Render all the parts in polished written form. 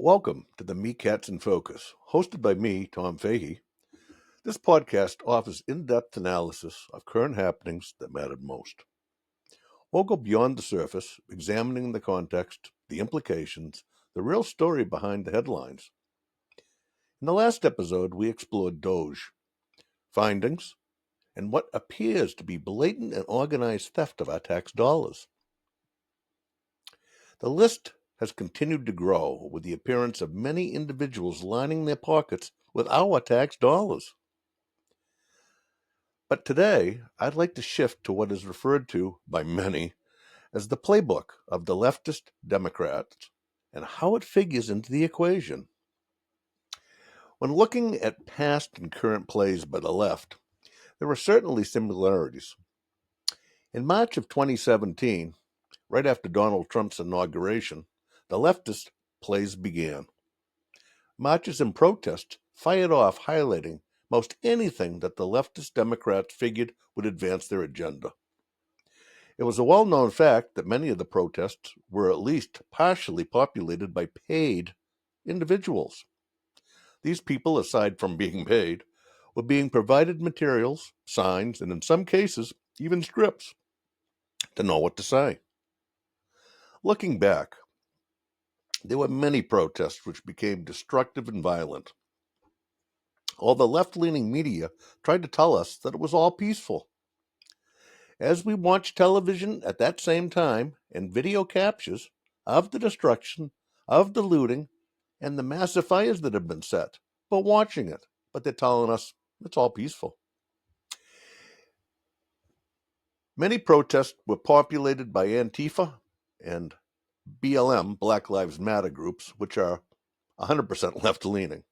Welcome to the Me Cats in Focus, hosted by me, Tom Fahey. This podcast offers in-depth analysis of current happenings that mattered most. We'll go beyond the surface, examining the context, the implications, the real story behind the headlines. In the last episode, we explored Doge, findings, and what appears to be blatant and organized theft of our tax dollars. The list has continued to grow with the appearance of many individuals lining their pockets with our tax dollars. But today, I'd like to shift to what is referred to by many as the playbook of the leftist Democrats and how it figures into the equation. When looking at past and current plays by the left, there are certainly similarities. In March of 2017, right after Donald Trump's inauguration, the leftist plays began. Marches and protests fired off, highlighting most anything that the leftist Democrats figured would advance their agenda. It was a well-known fact that many of the protests were at least partially populated by paid individuals. These people, aside from being paid, were being provided materials, signs, and in some cases, even scripts to know what to say. Looking back, there were many protests which became destructive and violent. All the left-leaning media tried to tell us that it was all peaceful. As we watched television at that same time and video captures of the destruction, of the looting, and the massive fires that have been set, we're watching it, but they're telling us it's all peaceful. Many protests were populated by Antifa and BLM, Black Lives Matter groups, which are 100% left-leaning.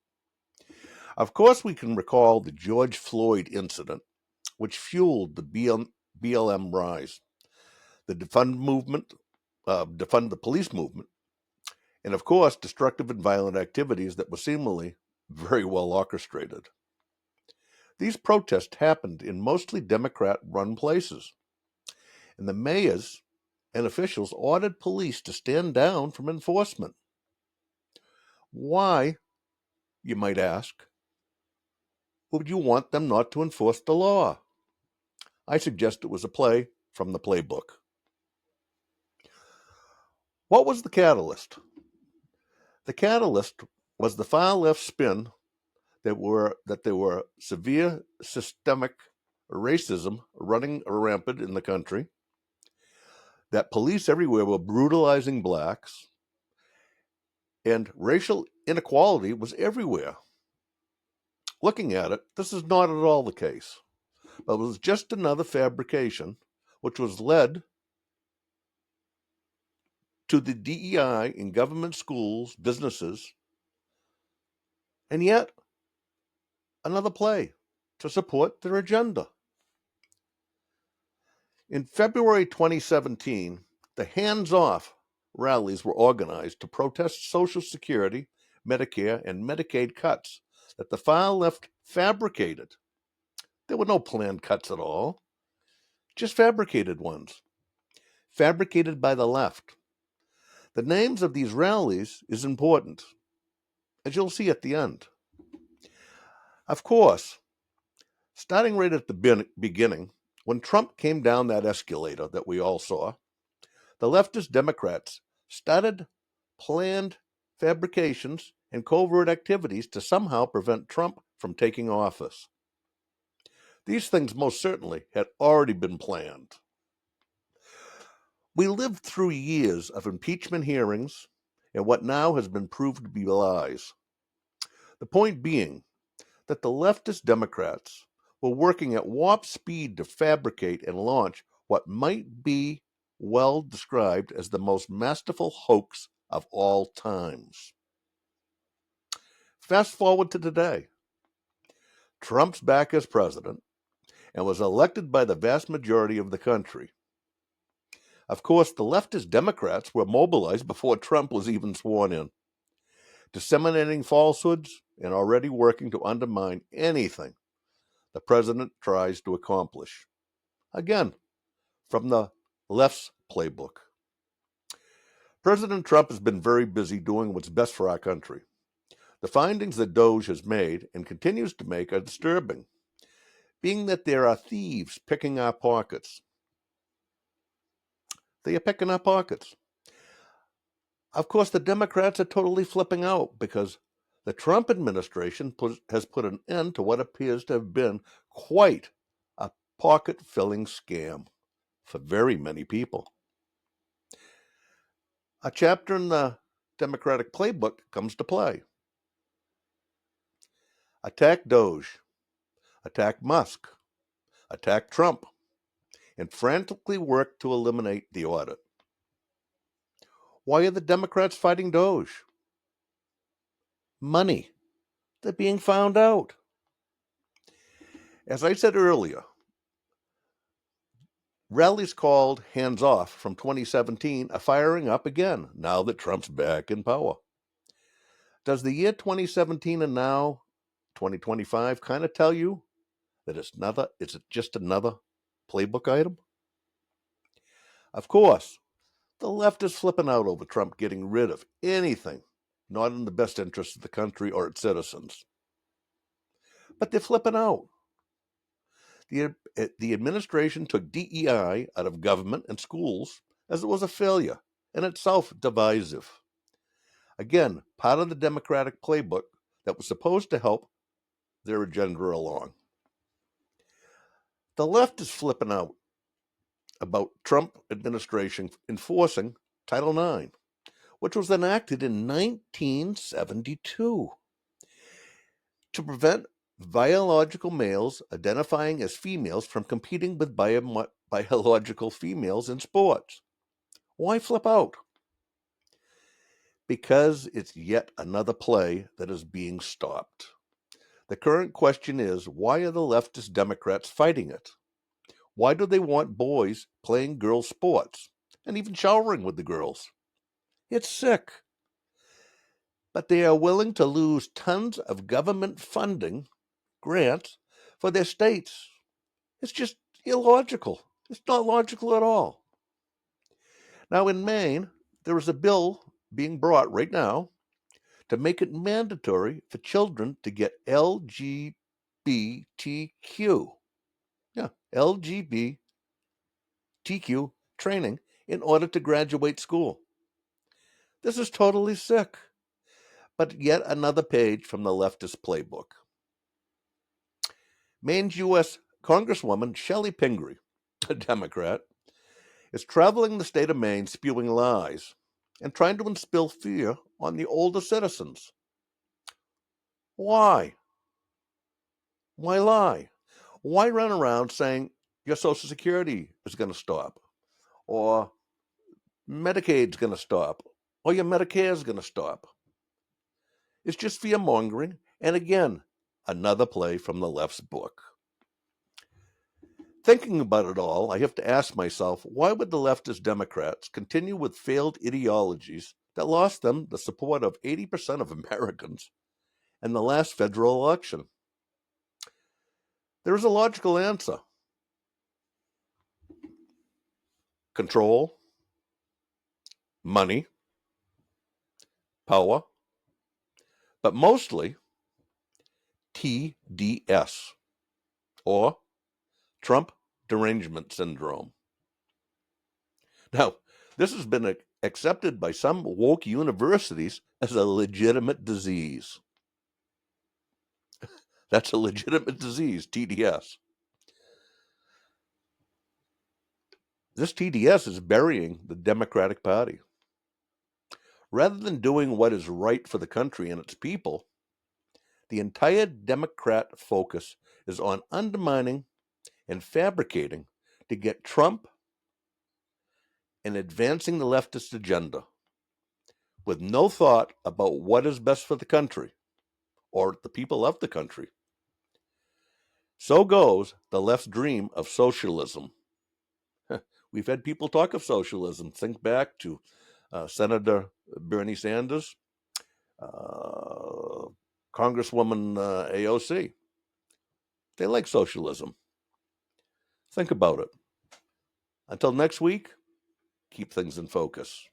Of course, we can recall the George Floyd incident, which fueled the BLM rise, the defund the police movement, and of course, destructive and violent activities that were seemingly very well orchestrated. These protests happened in mostly Democrat-run places, and the mayors and officials ordered police to stand down from enforcement. Why, you might ask, would you want them not to enforce the law? I suggest it was a play from the Playbook. What was the catalyst? The catalyst was the far-left spin that there were severe systemic racism running rampant in the country, that police everywhere were brutalizing blacks, and racial inequality was everywhere. Looking at it, this is not at all the case, but it was just another fabrication which was led to the DEI in government schools, businesses, and yet another play to support their agenda. In February 2017, the hands-off rallies were organized to protest Social Security, Medicare, and Medicaid cuts that the far left fabricated. There were no planned cuts at all, just fabricated ones, fabricated by the left. The names of these rallies is important, as you'll see at the end. Of course, starting right at the beginning, when Trump came down that escalator that we all saw, the leftist Democrats started planned fabrications and covert activities to somehow prevent Trump from taking office. These things most certainly had already been planned. We lived through years of impeachment hearings and what now has been proved to be lies. The point being that the leftist Democrats were working at warp speed to fabricate and launch what might be well described as the most masterful hoax of all times. Fast forward to today. Trump's back as president and was elected by the vast majority of the country. Of course, the leftist Democrats were mobilized before Trump was even sworn in, disseminating falsehoods and already working to undermine anything the president tries to accomplish. Again, from the left's playbook. President Trump has been very busy doing what's best for our country. The findings that Doge has made and continues to make are disturbing, being that there are thieves picking our pockets. They are picking our pockets. Of course, the Democrats are totally flipping out because the Trump administration has put an end to what appears to have been quite a pocket-filling scam for very many people. A chapter in the Democratic Playbook comes to play. Attack Doge, attack Musk, attack Trump, and frantically work to eliminate the audit. Why are the Democrats fighting Doge? Money. They're being found out. As I said earlier, rallies called Hands Off from 2017 are firing up again now that Trump's back in power. Does the year 2017 and now 2025 kind of tell you that it's just another playbook item? Of course, the left is flipping out over Trump getting rid of anything not in the best interest of the country or its citizens. But they're flipping out. The administration took DEI out of government and schools as it was a failure and itself divisive. Again, part of the Democratic playbook that was supposed to help their agenda along. The left is flipping out about Trump administration enforcing Title IX, which was enacted in 1972 to prevent biological males identifying as females from competing with biological females in sports. Why flip out? Because it's yet another play that is being stopped. The current question is, why are the leftist Democrats fighting it? Why do they want boys playing girls' sports and even showering with the girls? It's sick. But they are willing to lose tons of government funding, grants, for their states. It's just illogical. It's not logical at all. Now, in Maine, there is a bill being brought right now to make it mandatory for children to get LGBTQ. Yeah, LGBTQ training in order to graduate school. This is totally sick, but yet another page from the leftist playbook. Maine's U.S. Congresswoman Shelley Pingree, a Democrat, is traveling the state of Maine spewing lies and trying to instill fear on the older citizens. Why? Why lie? Why run around saying your Social Security is going to stop, or Medicaid's going to stop, or your Medicare is going to stop? It's just fear mongering, and again, another play from the left's book. Thinking about it all, I have to ask myself, why would the leftist Democrats continue with failed ideologies that lost them the support of 80% of Americans in the last federal election? There is a logical answer. Control, money, power, but mostly TDS, or Trump Derangement Syndrome. Now, this has been accepted by some woke universities as a legitimate disease. That's a legitimate disease, TDS. This TDS is burying the Democratic Party. Rather than doing what is right for the country and its people, the entire Democrat focus is on undermining and fabricating to get Trump and advancing the leftist agenda with no thought about what is best for the country or the people of the country. So goes the left's dream of socialism. We've had people talk of socialism. Think back to Senator Bernie Sanders, Congresswoman AOC. They like socialism. Think about it. Until next week, keep things in focus.